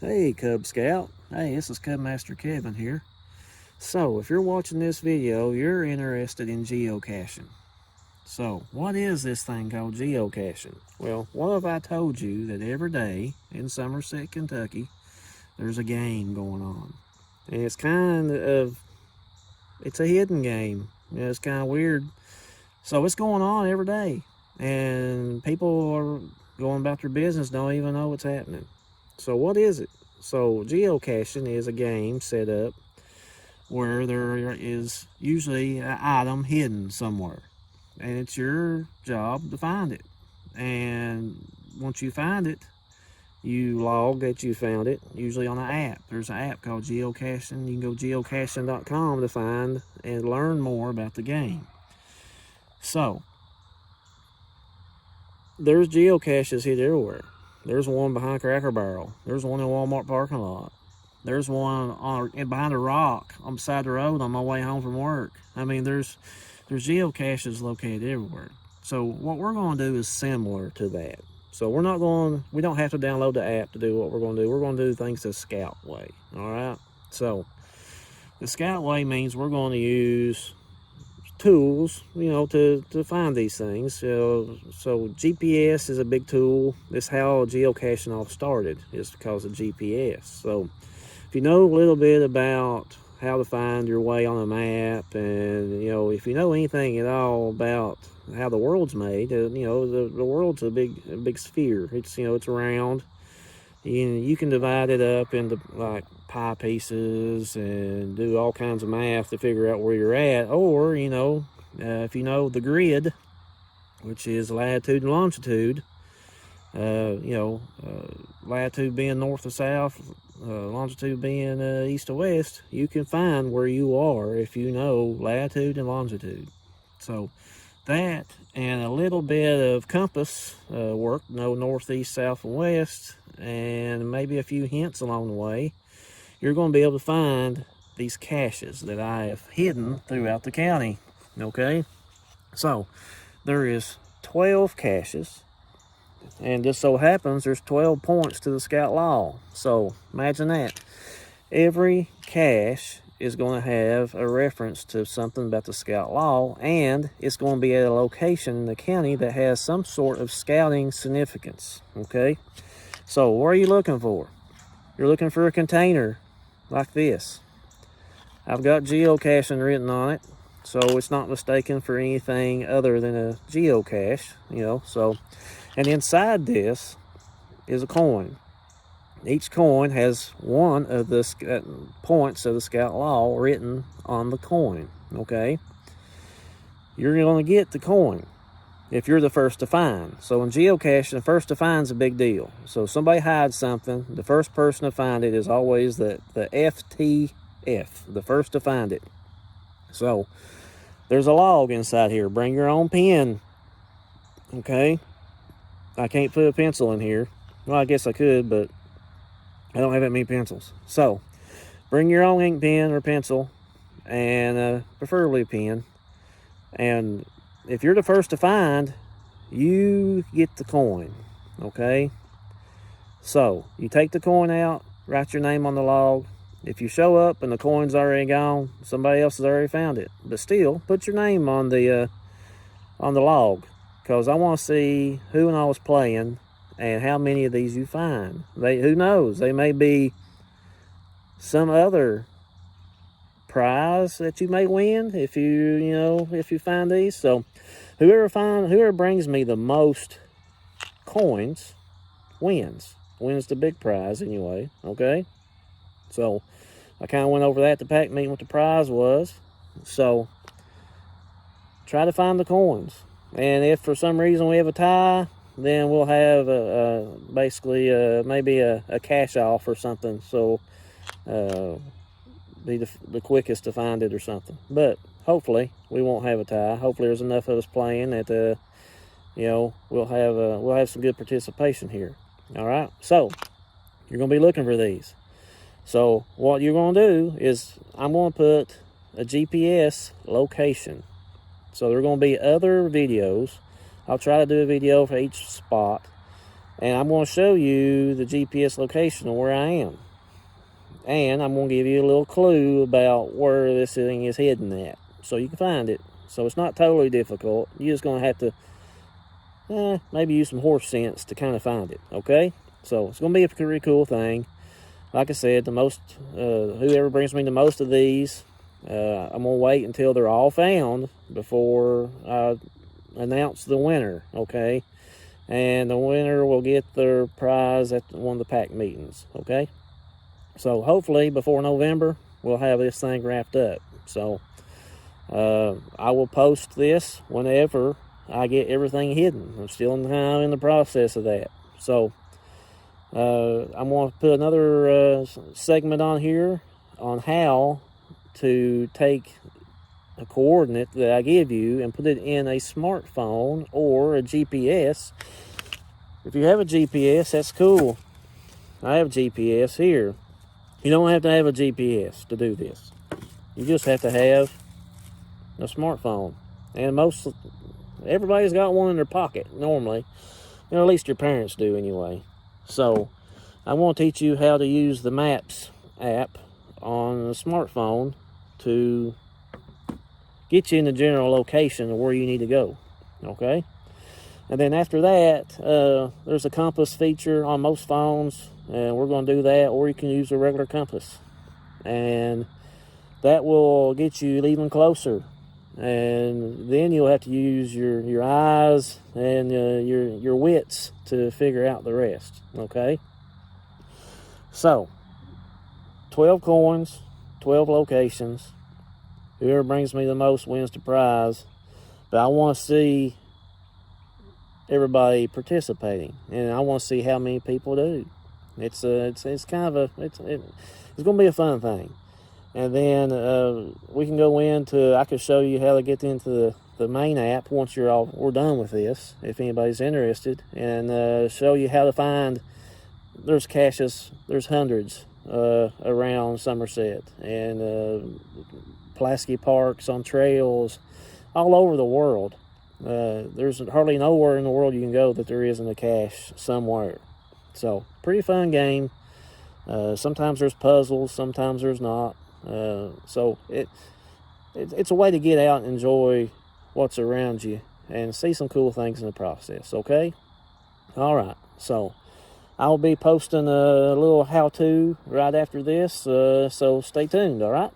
Hey Cub Scout, hey, this is Cubmaster Kevin here. So if you're watching this video, you're interested in geocaching. So what is this thing called geocaching? Well, what if I told you that every day in Somerset, Kentucky, there's a game going on? And it's a hidden game. It's kind of weird. So it's going on every day. And people are going about their business, don't even know what's happening. So what is it? So geocaching is a game set up where there is usually an item hidden somewhere. And it's your job to find it. And once you find it, you log that you found it, usually on an app. There's an app called Geocaching. You can go geocaching.com to find and learn more about the game. So, there's geocaches hid everywhere. There's one behind Cracker Barrel. There's one in Walmart parking lot. There's one behind a rock on the side of the road on my way home from work. I mean, there's geocaches located everywhere. So what we're going to do is similar to that. So we don't have to download the app to do what we're going to do. We're going to do things the Scout way. All right. So the Scout way means we're going to use tools, to find these things. So GPS is a big tool. This is how geocaching all started, is because of GPS. So if you know a little bit about how to find your way on a map, and if you know anything at all about how the world's made, the world's a big sphere. It's round. You can divide it up into like pie pieces and do all kinds of math to figure out where you're at. Or, if you know the grid, which is latitude and longitude, latitude being north to south, longitude being east to west, you can find where you are if you know latitude and longitude. So that and a little bit of compass work, northeast, south, and west, and maybe a few hints along the way, you're going to be able to find these caches that I have hidden throughout the county. Okay, so there is 12 caches, and just so happens there's 12 points to the Scout Law. So imagine that. Every cache is going to have a reference to something about the Scout Law, and it's going to be at a location in the county that has some sort of scouting significance. Okay, so what are you looking for? You're looking for a container like this. I've got geocaching written on it, so it's not mistaken for anything other than a geocache, so. And inside this is a coin. Each coin has one of the points of the Scout Law written on the coin, okay? You're going to get the coin if you're the first to find. So in geocaching, the first to find is a big deal. So if somebody hides something, the first person to find it is always the FTF, the first to find it. So there's a log inside here. Bring your own pen, okay? I can't put a pencil in here. Well, I guess I could, but I don't have that many pencils. So bring your own ink pen or pencil, and preferably a pen. And if you're the first to find, you get the coin, okay? So you take the coin out, write your name on the log. If you show up and the coin's already gone, somebody else has already found it. But still, put your name on the log, because I want to see who and all is playing and how many of these you find. Who knows? They may be some other prize that you may win if you find these. So whoever brings me the most coins wins the big prize anyway. Okay, so I kind of went over that at the pack meeting what the prize was. So try to find the coins, and if for some reason we have a tie, then we'll have maybe a cash off or something. So be the quickest to find it or something. But hopefully we won't have a tie. Hopefully there's enough of us playing that we'll have some good participation here. All right, so you're gonna be looking for these. So what you're gonna do is I'm gonna put a GPS location. So there are gonna be other videos. I'll try to do a video for each spot. And I'm going to show you the GPS location of where I am. And I'm going to give you a little clue about where this thing is hidden at, so you can find it. So it's not totally difficult. You're just going to have to maybe use some horse sense to kind of find it, okay? So it's going to be a pretty cool thing. Like I said, whoever brings me the most of these, I'm going to wait until they're all found before I announce the winner, okay? And the winner will get their prize at one of the pack meetings, okay? So hopefully before November, we'll have this thing wrapped up. So I will post this whenever I get everything hidden. I'm still in the process of that. So I'm going to put another segment on here on how to take a coordinate that I give you and put it in a smartphone or a GPS. If you have a GPS, that's cool. I have GPS here. You don't have to have a GPS to do this. You just have to have a smartphone. And everybody's got one in their pocket normally. At least your parents do anyway. So I want to teach you how to use the Maps app on a smartphone to get you in the general location of where you need to go. Okay? And then after that, there's a compass feature on most phones, and we're going to do that, or you can use a regular compass. And that will get you even closer. And then you'll have to use your eyes and your wits to figure out the rest, okay? So, 12 coins, 12 locations. Whoever brings me the most wins the prize. But I want to see everybody participating, and I want to see how many people do. It's kind of it's going to be a fun thing. And then we can go into, I can show you how to get into the main app once we're done with this, if anybody's interested, and show you how to find. There's caches, there's hundreds around Somerset, and Pulaski parks on trails all over the world. There's hardly nowhere in the world you can go that there isn't a cache somewhere. So, pretty fun game. Sometimes there's puzzles, sometimes there's not. So it's a way to get out and enjoy what's around you and see some cool things in the process, okay? All right, so I'll be posting a little how-to right after this, so stay tuned, all right?